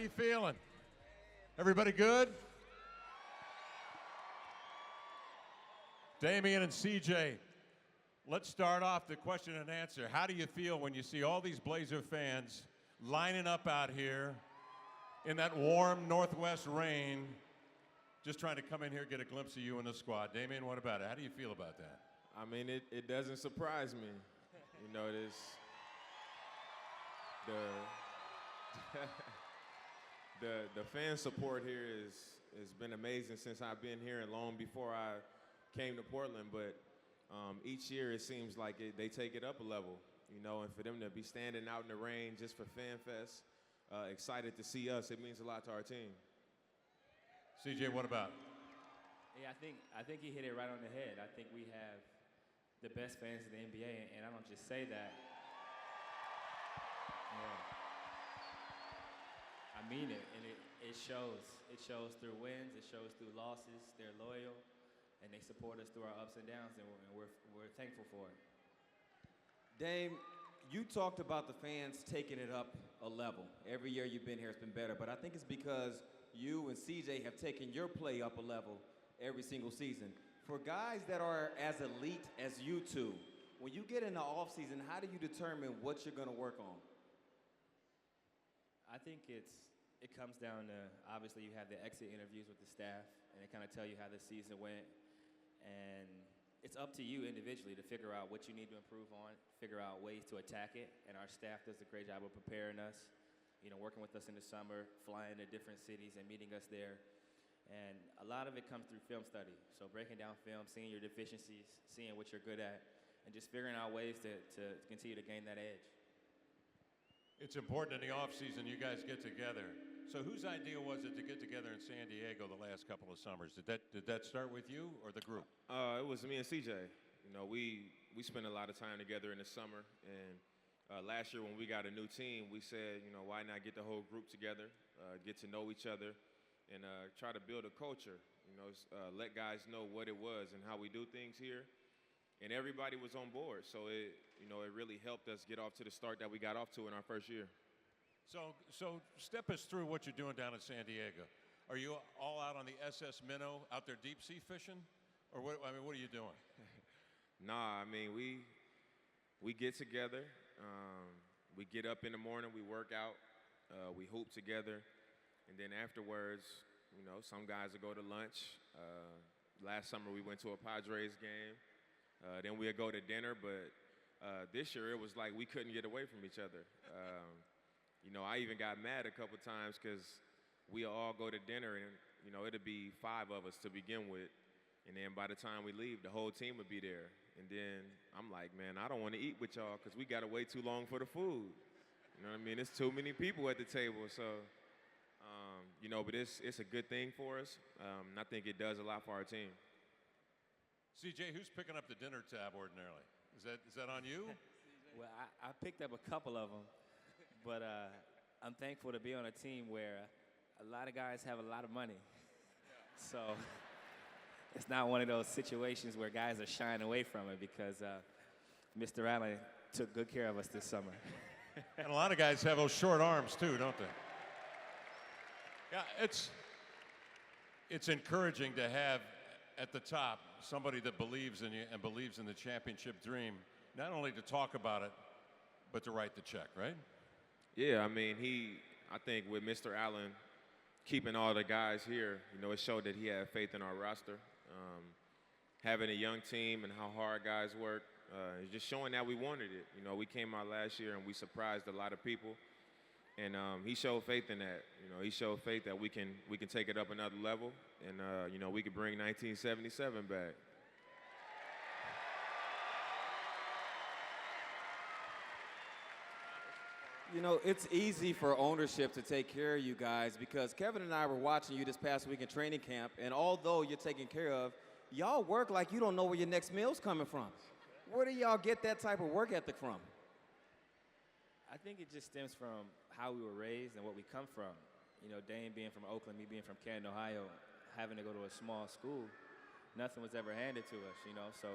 you feeling? Everybody good? Damian and CJ, let's start off the question and answer. How do you feel when you see all these Blazer fans lining up out here in that warm northwest rain, just trying to come in here, get a glimpse of you in the squad? Damian, what about it? How do you feel about that? I mean, it doesn't surprise me. You know, the fan support here has been amazing since I've been here and long before I came to Portland. But each year it seems like they take it up a level, you know, and for them to be standing out in the rain just for Fan Fest, excited to see us, it means a lot to our team. CJ, what about? Yeah, I think he hit it right on the head. I think we have the best fans in the NBA, and I don't just say that. Yeah. I mean it, and it shows. It shows through wins, it shows through losses. They're loyal, and they support us through our ups and downs, and we're thankful for it. Dame, you talked about the fans taking it up a level. Every year you've been here, it's been better, but I think it's because you and CJ have taken your play up a level every single season. For guys that are as elite as you two, when you get in the offseason, how do you determine what you're going to work on? I think it comes down to, obviously you have the exit interviews with the staff, and they kind of tell you how the season went, and it's up to you individually to figure out what you need to improve on, figure out ways to attack it, and our staff does a great job of preparing us, you know, working with us in the summer, flying to different cities and meeting us there. And a lot of it comes through film study. So breaking down film, seeing your deficiencies, seeing what you're good at, and just figuring out ways to continue to gain that edge. It's important in the offseason you guys get together. So whose idea was it to get together in San Diego the last couple of summers? Did that start with you or the group? It was me and CJ. You know, we spent a lot of time together in the summer, and last year when we got a new team, we said, you know, why not get the whole group together, get to know each other, and try to build a culture. You know, let guys know what it was and how we do things here. And everybody was on board, so it really helped us get off to the start that we got off to in our first year. So step us through what you're doing down in San Diego. Are you all out on the SS Minnow, out there deep sea fishing, or what? I mean, what are you doing? Nah, I mean we get together, we get up in the morning, we work out, we hoop together, and then afterwards, you know, some guys will go to lunch. Last summer we went to a Padres game. Then we'll go to dinner, but this year it was like we couldn't get away from each other. You know, I even got mad a couple times because we all go to dinner and, you know, it'll be 5 of us to begin with. And then by the time we leave, the whole team would be there. And then I'm like, man, I don't want to eat with y'all because we got to wait too long for the food. You know what I mean? It's too many people at the table. So, you know, but it's a good thing for us. And I think it does a lot for our team. CJ, who's picking up the dinner tab ordinarily? Is that on you? Well, I picked up a couple of them, but I'm thankful to be on a team where a lot of guys have a lot of money. So it's not one of those situations where guys are shying away from it because Mr. Allen took good care of us this summer. And a lot of guys have those short arms too, don't they? Yeah, it's encouraging to have at the top somebody that believes in you and believes in the championship dream, not only to talk about it, but to write the check, right? Yeah, I mean, I think with Mr. Allen keeping all the guys here, you know, it showed that he had faith in our roster. Having a young team and how hard guys work, it's just showing that we wanted it. You know, we came out last year and we surprised a lot of people. And he showed faith in that. You know, he showed faith that we can take it up another level, and you know, we could bring 1977 back. You know, it's easy for ownership to take care of you guys because Kevin and I were watching you this past week in training camp, and although you're taken care of, y'all work like you don't know where your next meal's coming from. Where do y'all get that type of work ethic from? I think it just stems from how we were raised and what we come from. You know, Dame being from Oakland, me being from Canton, Ohio, having to go to a small school, nothing was ever handed to us, you know. So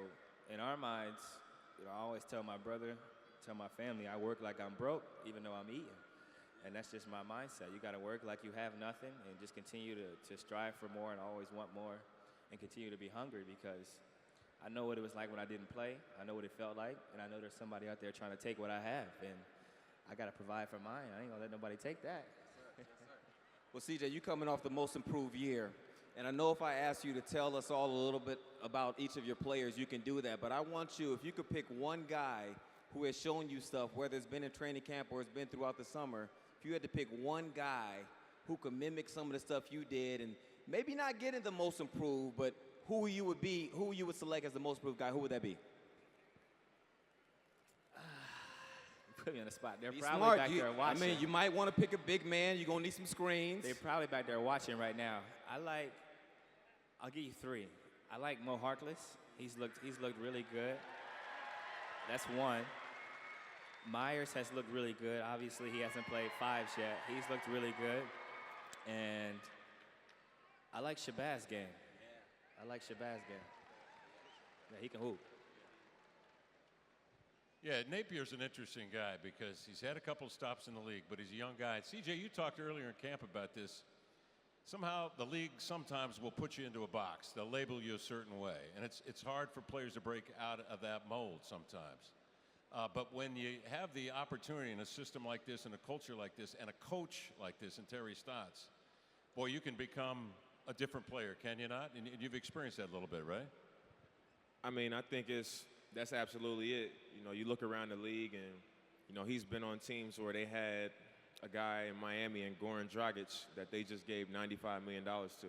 in our minds, you know, I always tell my brother, tell my family, I work like I'm broke, even though I'm eating. And that's just my mindset. You got to work like you have nothing and just continue to strive for more and always want more and continue to be hungry, because I know what it was like when I didn't play. I know what it felt like, and I know there's somebody out there trying to take what I have, and I got to provide for mine. I ain't going to let nobody take that. Well, CJ, you coming off the most improved year, and I know if I ask you to tell us all a little bit about each of your players, you can do that. But I want you, if you could pick one guy who has shown you stuff, whether it's been in training camp or it's been throughout the summer, if you had to pick one guy who could mimic some of the stuff you did and maybe not getting the most improved, but who you would select as the most improved guy, who would that be? Put me on the spot. They're Be probably smart. back there watching. I mean, you might want to pick a big man. You're going to need some screens. They're probably back there watching right now. I'll give you three. I like Mo Harkless. He's looked really good. That's one. Myers has looked really good. Obviously, he hasn't played fives yet. He's looked really good. And I like Shabazz game. I like Shabazz game. Yeah, he can hoop. Yeah, Napier's an interesting guy because he's had a couple stops in the league, but he's a young guy. CJ, you talked earlier in camp about this. Somehow the league sometimes will put you into a box. They'll label you a certain way, and it's hard for players to break out of that mold sometimes. But when you have the opportunity in a system like this and a culture like this and a coach like this in Terry Stotts, boy, you can become a different player, can you not? And you've experienced that a little bit, right? I mean, I think that's absolutely it. You know, you look around the league and, you know, he's been on teams where they had a guy in Miami and Goran Dragic that they just gave $95 million to.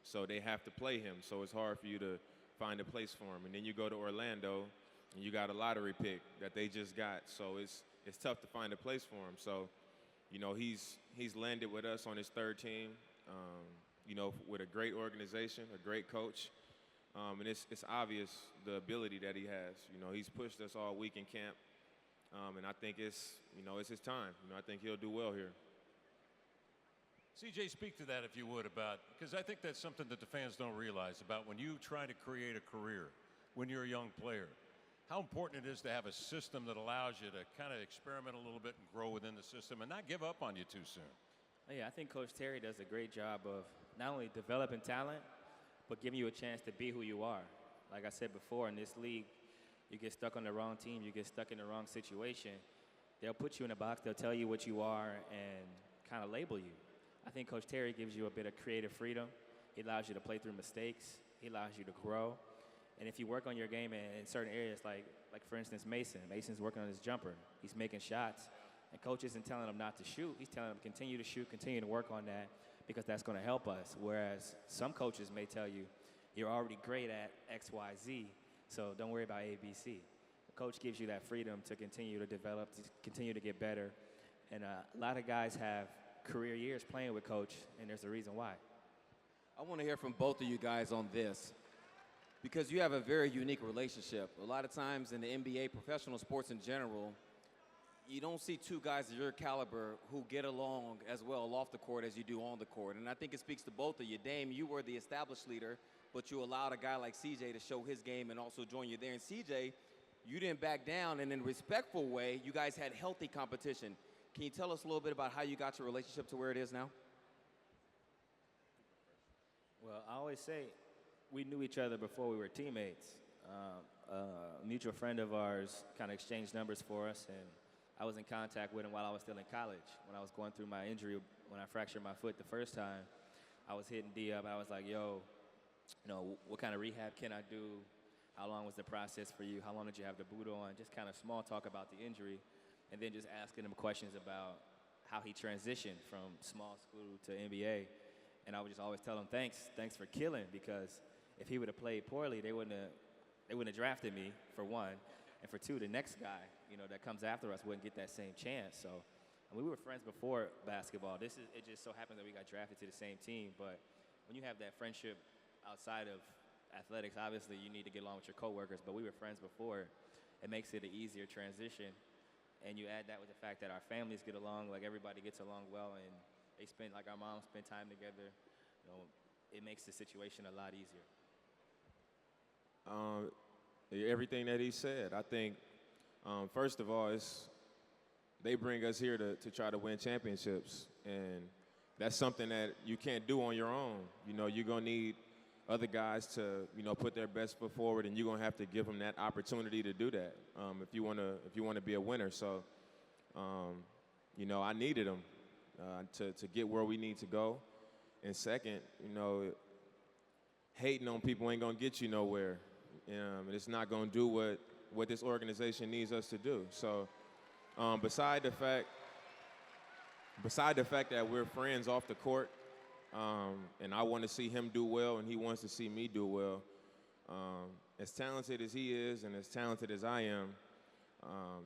So they have to play him. So it's hard for you to find a place for him. And then you go to Orlando and you got a lottery pick that they just got. So it's tough to find a place for him. So, you know, he's landed with us on his third team, you know, with a great organization, a great coach. And it's obvious the ability that he has. You know, he's pushed us all week in camp. And I think it's his time. You know, I think he'll do well here. CJ, speak to that if you would because I think that's something that the fans don't realize about when you try to create a career, when you're a young player, how important it is to have a system that allows you to kind of experiment a little bit and grow within the system and not give up on you too soon. Yeah, I think Coach Terry does a great job of not only developing talent, but giving you a chance to be who you are. Like I said before, in this league, you get stuck on the wrong team, you get stuck in the wrong situation, they'll put you in a box, they'll tell you what you are and kind of label you. I think Coach Terry gives you a bit of creative freedom. He allows you to play through mistakes. He allows you to grow. And if you work on your game in certain areas, like for instance, Mason's working on his jumper. He's making shots. And Coach isn't telling him not to shoot. He's telling him continue to shoot, continue to work on that because that's going to help us. Whereas some coaches may tell you, you're already great at X, Y, Z, so don't worry about A, B, C. The coach gives you that freedom to continue to develop, to continue to get better. And a lot of guys have career years playing with Coach, and there's a reason why. I want to hear from both of you guys on this because you have a very unique relationship. A lot of times in the NBA, professional sports in general, you don't see two guys of your caliber who get along as well off the court as you do on the court. And I think it speaks to both of you. Dame, you were the established leader, but you allowed a guy like CJ to show his game and also join you there. And CJ, you didn't back down, and in a respectful way, you guys had healthy competition. Can you tell us a little bit about how you got your relationship to where it is now? Well, I always say we knew each other before we were teammates. A mutual friend of ours kind of exchanged numbers for us, and I was in contact with him while I was still in college. When I was going through my injury, when I fractured my foot the first time, I was hitting D up. I was like, yo, you know, what kind of rehab can I do? How long was the process for you? How long did you have the boot on? Just kind of small talk about the injury, and then just asking him questions about how he transitioned from small school to NBA. And I would just always tell him, thanks for killing, because if he would have played poorly, they wouldn't have drafted me, for one. And for two, the next guy, you know, that comes after us wouldn't get that same chance. So, I mean, we were friends before basketball. It just so happens that we got drafted to the same team. But when you have that friendship outside of athletics, obviously you need to get along with your coworkers. But we were friends before. It makes it an easier transition. And you add that with the fact that our families get along, like everybody gets along well, and they spend, like our moms spend time together. You know, it makes the situation a lot easier. Everything that he said, I think, first of all, they bring us here to try to win championships. And that's something that you can't do on your own. You know, you're going to need other guys to, you know, put their best foot forward, and you're going to have to give them that opportunity to do that if you want to be a winner. So, you know, I needed them to get where we need to go. And second, you know, hating on people ain't going to get you nowhere. And it's not going to do what this organization needs us to do. So, beside the fact that we're friends off the court, and I want to see him do well, and he wants to see me do well. As talented as he is, and as talented as I am,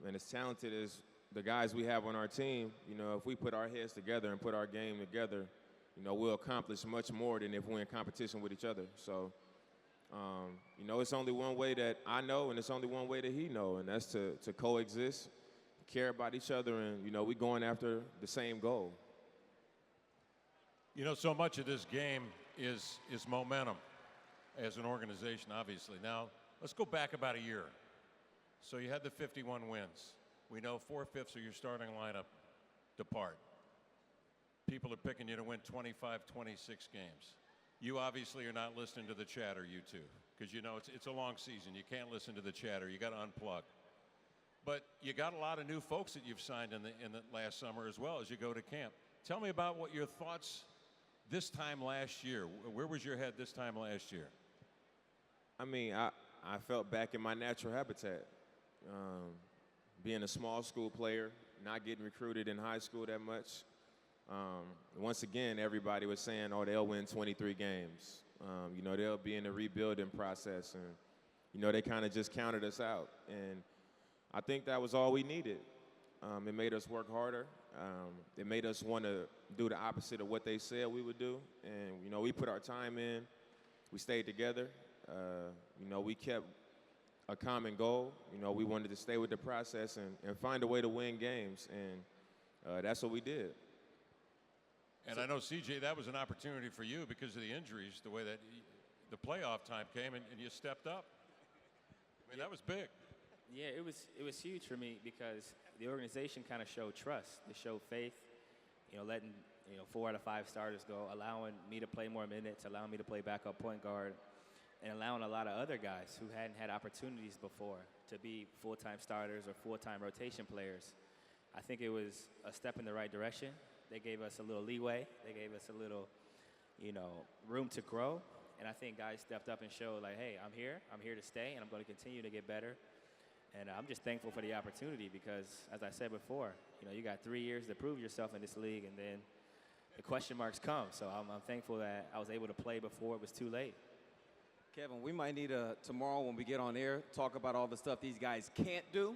and as talented as the guys we have on our team, you know, if we put our heads together and put our game together, you know, we'll accomplish much more than if we're in competition with each other. So, you know, it's only one way that I know, and it's only one way that he know, and that's to coexist, care about each other, and, you know, we going after the same goal. You know, so much of this game is momentum as an organization, obviously. Now, let's go back about a year. So you had the 51 wins. We know 4/5 of your starting lineup depart. People are picking you to win 25, 26 games. You obviously are not listening to the chatter, you two, because you know it's a long season. You can't listen to the chatter. You got to unplug. But you got a lot of new folks that you've signed in the last summer as well as you go to camp. Tell me about what your thoughts this time last year. Where was your head this time last year? I mean, I felt back in my natural habitat. Being a small school player, not getting recruited in high school that much. Once again, everybody was saying, oh, they'll win 23 games. You know, they'll be in the rebuilding process. And, you know, they kind of just counted us out. And I think that was all we needed. It made us work harder. It made us want to do the opposite of what they said we would do. And, you know, we put our time in. We stayed together. You know, we kept a common goal. You know, we wanted to stay with the process and find a way to win games. And that's what we did. And I know, CJ, that was an opportunity for you because of the injuries, the way that the playoff time came, and you stepped up. I mean, that was big. Yeah, it was huge for me because the organization kind of showed trust. They showed faith, you know, letting, you know, 4 out of 5 starters go, allowing me to play more minutes, allowing me to play backup point guard, and allowing a lot of other guys who hadn't had opportunities before to be full-time starters or full-time rotation players. I think it was a step in the right direction. They gave us a little leeway. They gave us a little, you know, room to grow. And I think guys stepped up and showed, like, hey, I'm here to stay, and I'm going to continue to get better. And I'm just thankful for the opportunity because, as I said before, you know, you got 3 years to prove yourself in this league, and then the question marks come. So I'm thankful that I was able to play before it was too late. Kevin, we might need tomorrow when we get on air, talk about all the stuff these guys can't do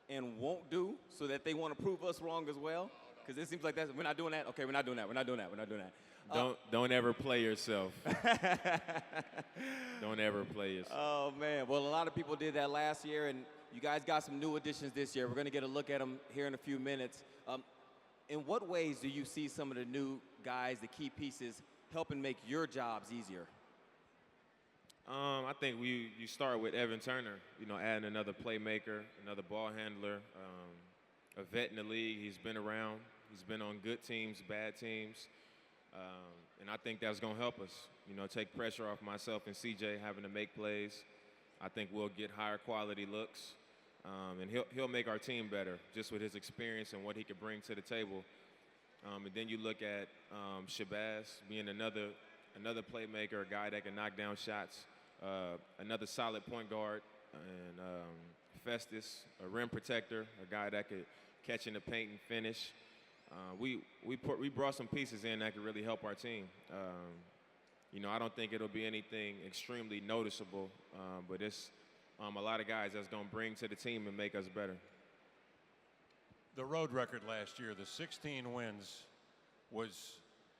and won't do so that they want to prove us wrong as well. Because it seems like we're not doing that. Okay, we're not doing that. We're not doing that. We're not doing that. Don't ever play yourself. Don't ever play yourself. Oh, man. Well, a lot of people did that last year, and you guys got some new additions this year. We're going to get a look at them here in a few minutes. In what ways do you see some of the new guys, the key pieces, helping make your jobs easier? I think you start with Evan Turner, you know, adding another playmaker, another ball handler, a vet in the league. He's been around. He's been on good teams, bad teams. And I think that's going to help us, you know, take pressure off myself and CJ having to make plays. I think we'll get higher quality looks. And he'll make our team better just with his experience and what he could bring to the table. And then you look at Shabazz being another playmaker, a guy that can knock down shots, another solid point guard, and Festus, a rim protector, a guy that could catch in the paint and finish. We brought some pieces in that could really help our team. You know, I don't think it'll be anything extremely noticeable, but it's a lot of guys that's going to bring to the team and make us better. The road record last year, the 16 wins, was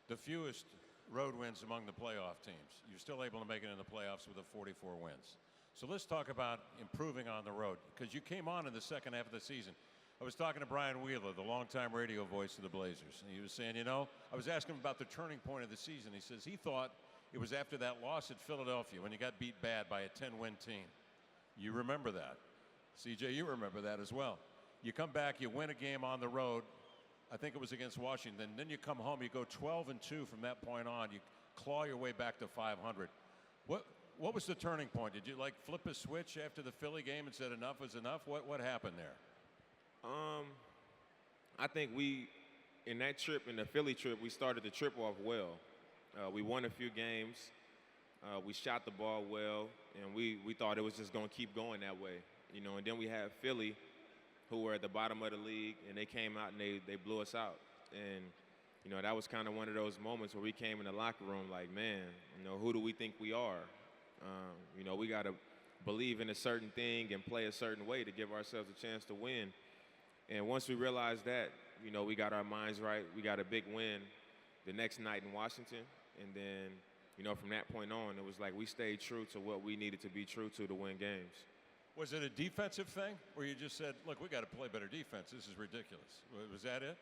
the fewest road wins among the playoff teams. You're still able to make it in the playoffs with the 44 wins. So let's talk about improving on the road, because you came on in the second half of the season. I was talking to Brian Wheeler, the longtime radio voice of the Blazers, and he was saying, you know, I was asking him about the turning point of the season. He says he thought it was after that loss at Philadelphia when you got beat bad by a 10-win team. You remember that. CJ, you remember that as well. You come back, you win a game on the road. I think it was against Washington. Then you come home, you go 12-2 from that point on. You claw your way back to 500. What was the turning point? Did you like flip a switch after the Philly game and said enough was enough? What happened there? I think in that trip, in the Philly trip, we started the trip off well. We won a few games. We shot the ball well, and we thought it was just going to keep going that way. You know, and then we had Philly, who were at the bottom of the league, and they came out and they blew us out. And, you know, that was kind of one of those moments where we came in the locker room like, man, you know, who do we think we are? You know, we got to believe in a certain thing and play a certain way to give ourselves a chance to win. And once we realized that, you know, we got our minds right. We got a big win the next night in Washington. And then, you know, from that point on, it was like we stayed true to what we needed to be true to win games. Was it a defensive thing where you just said, look, we got to play better defense. This is ridiculous. Was that it?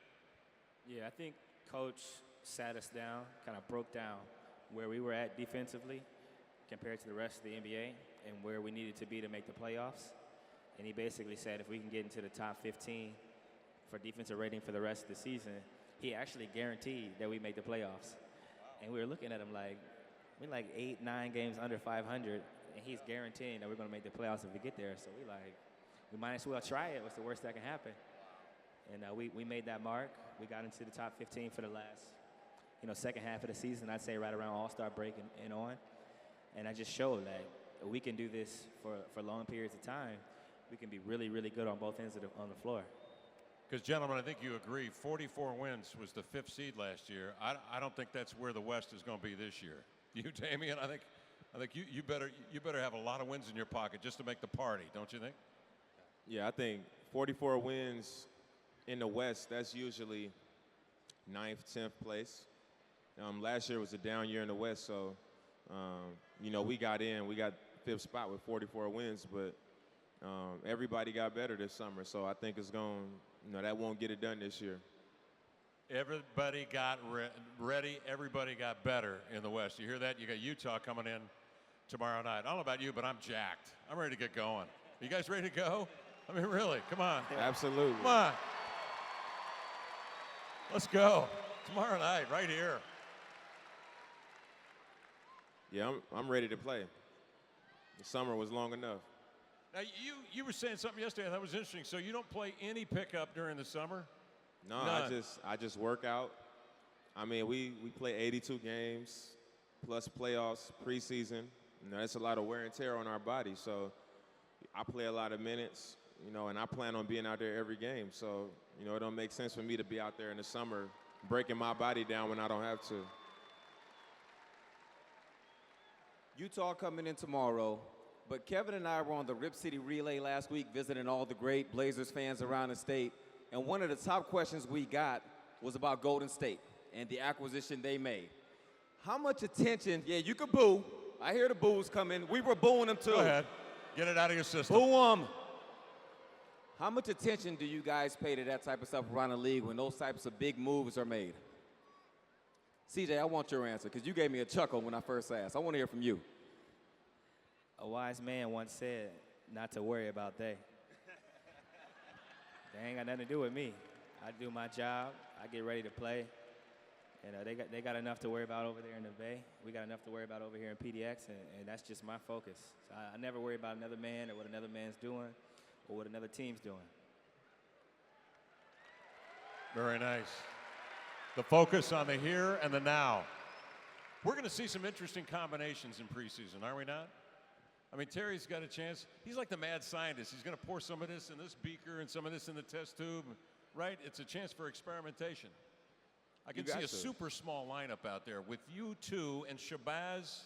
Yeah, I think Coach sat us down, kind of broke down where we were at defensively compared to the rest of the NBA and where we needed to be to make the playoffs. And he basically said if we can get into the top 15 for defensive rating for the rest of the season, he actually guaranteed that we make the playoffs. And we were looking at him like, we're like 8, 9 games under 500, and he's guaranteeing that we're going to make the playoffs if we get there. So we might as well try it. What's the worst that can happen? And we made that mark. We got into the top 15 for the last, you know, second half of the season. I'd say right around All-Star break and on. And I just showed that we can do this for long periods of time. We can be really, really good on both ends on the floor. Because, gentlemen, I think you agree, 44 wins was the 5th seed last year. I don't think that's where the West is going to be this year. You, Damian, I think you better have a lot of wins in your pocket just to make the party, don't you think? Yeah, I think 44 wins in the West, that's usually 9th, 10th place. Last year was a down year in the West, so, you know, we got 5th spot with 44 wins, but everybody got better this summer, so I think it's going, you know, that won't get it done this year. Everybody got ready. Everybody got better in the West. You hear that? You got Utah coming in tomorrow night. I don't know about you, but I'm jacked. I'm ready to get going. You guys ready to go? I mean, really, come on. Absolutely. Come on. Let's go. Tomorrow night, right here. Yeah, I'm ready to play. The summer was long enough. Now, you were saying something yesterday that was interesting. So you don't play any pickup during the summer? No, None. I just work out. I mean, we play 82 games plus playoffs, preseason. You know, that's a lot of wear and tear on our body. So I play a lot of minutes, you know, and I plan on being out there every game. So, you know, it don't make sense for me to be out there in the summer breaking my body down when I don't have to. Utah coming in tomorrow, but Kevin and I were on the Rip City Relay last week visiting all the great Blazers fans around the state, and one of the top questions we got was about Golden State and the acquisition they made. How much attention, yeah, you can boo. I hear the boos coming. We were booing them too. Go ahead. Get it out of your system. Boo them. How much attention do you guys pay to that type of stuff around the league when those types of big moves are made? CJ, I want your answer because you gave me a chuckle when I first asked. I want to hear from you. A wise man once said not to worry about they. They ain't got nothing to do with me. I do my job. I get ready to play. And they got enough to worry about over there in the Bay. We got enough to worry about over here in PDX, and that's just my focus. So I never worry about another man or what another man's doing or what another team's doing. Very nice. The focus on the here and the now. We're going to see some interesting combinations in preseason, are we not? I mean, Terry's got a chance. He's like the mad scientist. He's going to pour some of this in this beaker and some of this in the test tube, right? It's a chance for experimentation. I can see a super small lineup out there with you two and Shabazz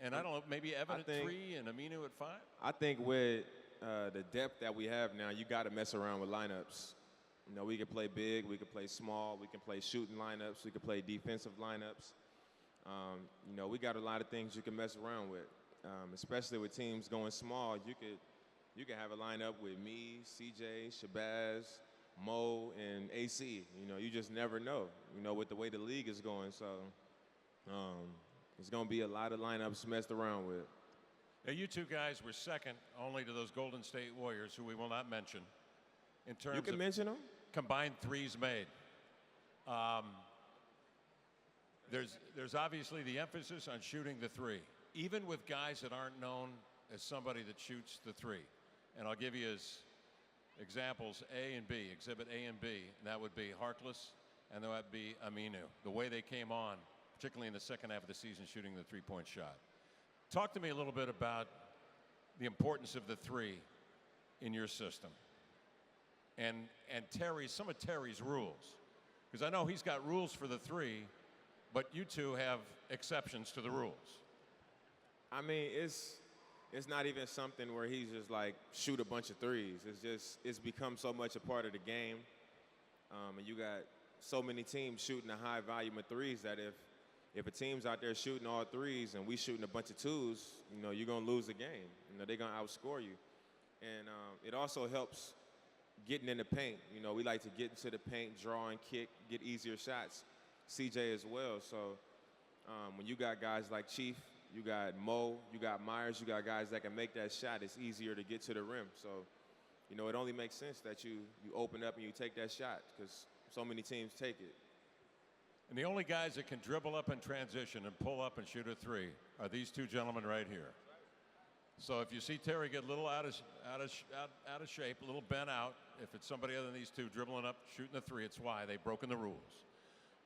and I don't know, maybe Evan at 3 and Aminu at 5. I think with the depth that we have now, you got to mess around with lineups. You know, we can play big, we can play small, we can play shooting lineups, we can play defensive lineups. You know, we got a lot of things you can mess around with, especially with teams going small. You could have a lineup with me, CJ, Shabazz, Mo, and AC. You know, you just never know, you know, with the way the league is going. So it's going to be a lot of lineups messed around with. Now, you two guys were second only to those Golden State Warriors, who we will not mention. in terms You can of mention them. combined threes made. There's obviously the emphasis on shooting the three, even with guys that aren't known as somebody that shoots the three. And I'll give you as examples A and B, exhibit A and B, and that would be Harkless and that would be Aminu. The way they came on, particularly in the second half of the season, shooting the three-point shot. Talk to me a little bit about the importance of the three in your system. And some of Terry's rules. Because I know he's got rules for the three, but you two have exceptions to the rules. I mean, it's not even something where he's just like shoot a bunch of threes. It's become so much a part of the game. And you got so many teams shooting a high volume of threes that if a team's out there shooting all threes and we shooting a bunch of twos, you're going to lose the game. They're going to outscore you. And it also helps getting in the paint. We like to get into the paint, draw and kick, get easier shots. CJ as well. So when you got guys like Chief, you got Mo, you got Myers, you got guys that can make that shot, it's easier to get to the rim. So, it only makes sense that you open up and you take that shot because so many teams take it. And the only guys that can dribble up in transition and pull up and shoot a three are these two gentlemen right here. So if you see Terry get a little out of shape, a little bent out, if it's somebody other than these two dribbling up, shooting the three, it's why they've broken the rules.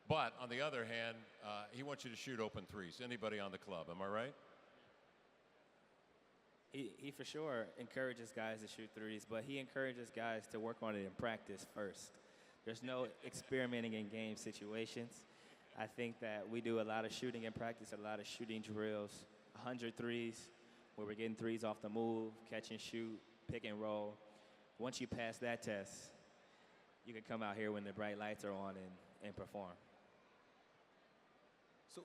But on the other hand, he wants you to shoot open threes. Anybody on the club, am I right? He for sure encourages guys to shoot threes, but he encourages guys to work on it in practice first. There's no experimenting in game situations. I think that we do a lot of shooting in practice, a lot of shooting drills, 100 threes, where we're getting threes off the move, catch and shoot, pick and roll. Once you pass that test, you can come out here when the bright lights are on and perform. So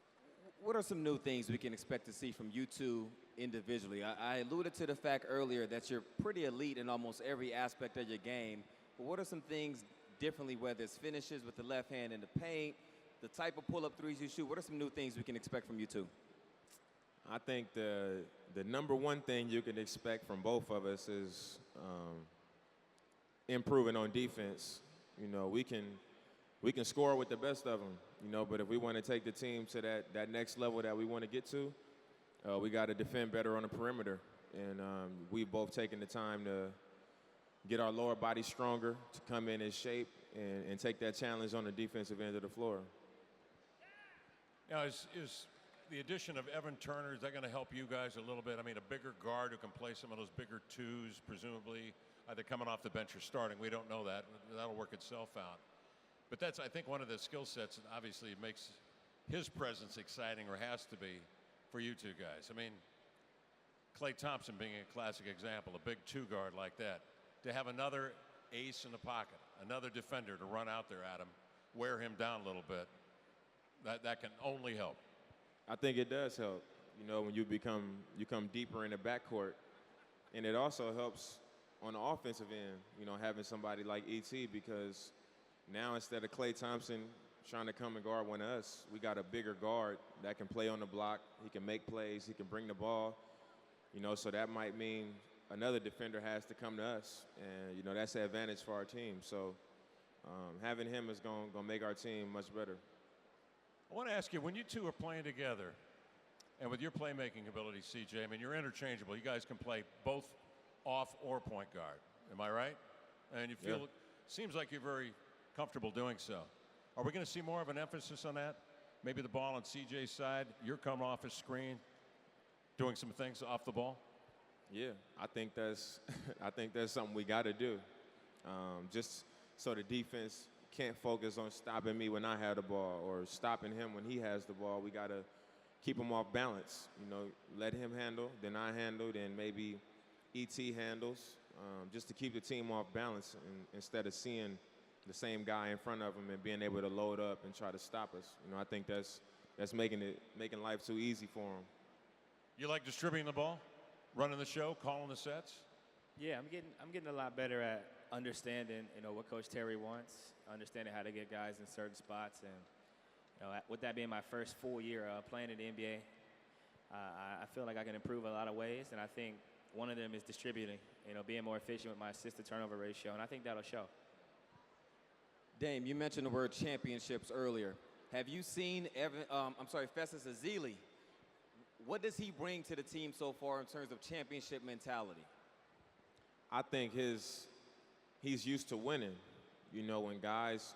what are some new things we can expect to see from you two individually? I alluded to the fact earlier that you're pretty elite in almost every aspect of your game, but what are some things differently, whether it's finishes with the left hand in the paint, the type of pull-up threes you shoot? What are some new things we can expect from you two? I think the number one thing you can expect from both of us is improving on defense. We can score with the best of them, but if we want to take the team to that next level that we want to get to, we got to defend better on the perimeter. And we've both taken the time to get our lower body stronger, to come in shape and take that challenge on the defensive end of the floor. Now, is the addition of Evan Turner, is that going to help you guys a little bit? I mean, a bigger guard who can play some of those bigger twos, presumably, either coming off the bench or starting. We don't know that. That'll work itself out. But that's, I think, one of the skill sets that obviously makes his presence exciting, or has to be, for you two guys. I mean, Klay Thompson being a classic example, a big two guard like that. To have another ace in the pocket, another defender to run out there at him, wear him down a little bit, that can only help. I think it does help, when you come deeper in the backcourt. And it also helps on the offensive end, having somebody like E.T., because now instead of Klay Thompson trying to come and guard one of us, we got a bigger guard that can play on the block. He can make plays. He can bring the ball. So that might mean another defender has to come to us. And, that's an advantage for our team. So having him is going to make our team much better. I want to ask you, when you two are playing together, and with your playmaking ability, CJ, I mean, you're interchangeable. You guys can play both off or point guard. Am I right? And you feel, seems like you're very comfortable doing so. Are we going to see more of an emphasis on that? Maybe the ball on CJ's side, you're coming off his screen, doing some things off the ball? Yeah, I think that's something we got to do. Just so the defense can't focus on stopping me when I have the ball or stopping him when he has the ball. We got to keep him off balance. Let him handle, then I handle, then maybe E.T. handles, just to keep the team off balance instead of seeing the same guy in front of him and being able to load up and try to stop us. I think that's making life too easy for him. You like distributing the ball, running the show, calling the sets? Yeah, I'm getting a lot better at understanding, what Coach Terry wants, understanding how to get guys in certain spots, and with that being my first full year playing in the NBA, I feel like I can improve a lot of ways, and I think one of them is distributing. being more efficient with my assist to turnover ratio, and I think that'll show. Dame, you mentioned the word championships earlier. Have you seen Festus Ezeli? What does he bring to the team so far in terms of championship mentality? I think he's used to winning. When guys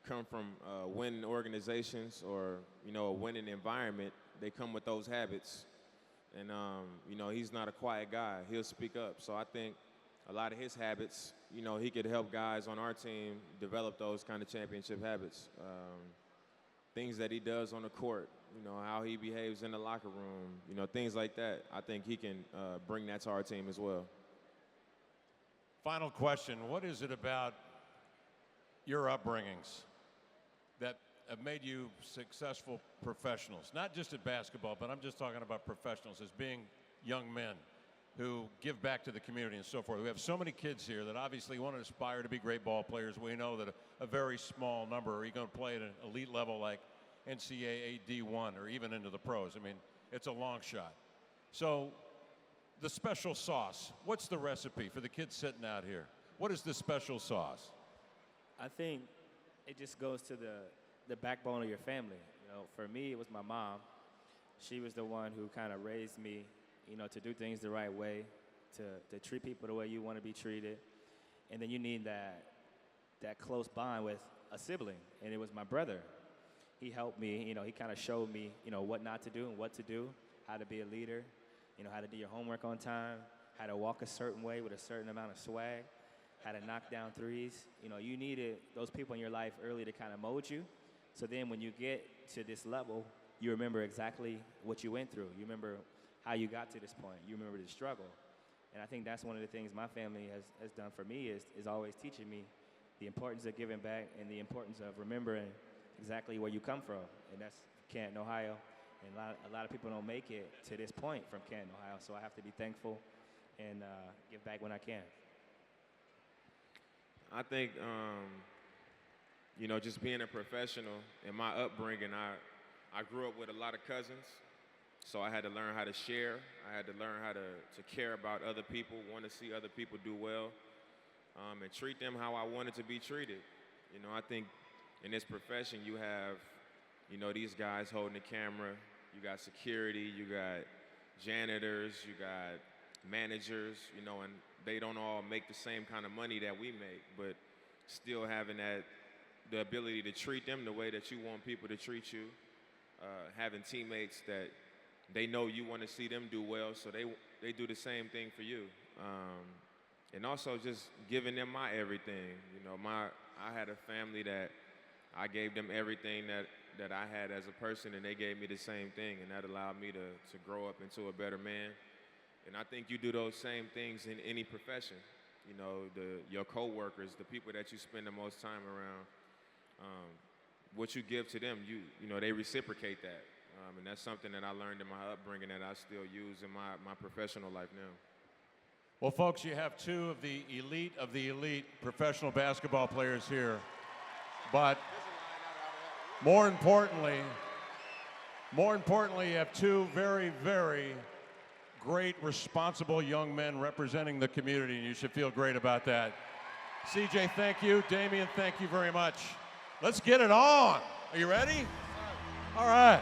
come from winning organizations or, a winning environment, they come with those habits. And, he's not a quiet guy. He'll speak up. So I think a lot of his habits, he could help guys on our team develop those kind of championship habits. Things that he does on the court, how he behaves in the locker room, things like that. I think he can bring that to our team as well. Final question. What is it about your upbringings that have made you successful professionals? Not just at basketball, but I'm just talking about professionals as being young men who give back to the community and so forth. We have so many kids here that obviously want to aspire to be great ball players. We know that a very small number are going to play at an elite level like NCAA D1 or even into the pros. I mean, it's a long shot. So the special sauce, what's the recipe for the kids sitting out here? What is the special sauce? I think it just goes to the backbone of your family. For me, it was my mom. She was the one who kind of raised me, to do things the right way, to treat people the way you want to be treated. And then you need that close bond with a sibling, and it was my brother. He helped me, he kind of showed me, what not to do and what to do, how to be a leader, how to do your homework on time, how to walk a certain way with a certain amount of swag, how to knock down threes. You needed those people in your life early to kind of mold you. So then when you get to this level, you remember exactly what you went through. You remember how you got to this point. You remember the struggle. And I think that's one of the things my family has done for me is always teaching me the importance of giving back and the importance of remembering exactly where you come from. And that's Canton, Ohio. And a lot of people don't make it to this point from Canton, Ohio. So I have to be thankful and give back when I can. I think, just being a professional in my upbringing, I grew up with a lot of cousins. So I had to learn how to share. I had to learn how to care about other people, want to see other people do well, and treat them how I wanted to be treated. I think in this profession you have, these guys holding the camera. You got security, you got janitors, you got managers, and they don't all make the same kind of money that we make, but still having the ability to treat them the way that you want people to treat you, having teammates that they know you want to see them do well, so they do the same thing for you. And also just giving them my everything. I had a family that I gave them everything that I had as a person, and they gave me the same thing, and that allowed me to grow up into a better man. And I think you do those same things in any profession. Your coworkers, the people that you spend the most time around, what you give to them, they reciprocate that. And that's something that I learned in my upbringing that I still use in my professional life now. Well, folks, you have two of the elite professional basketball players here. But more importantly, you have two very, very great, responsible young men representing the community, and you should feel great about that. CJ, thank you. Damian, thank you very much. Let's get it on. Are you ready? All right.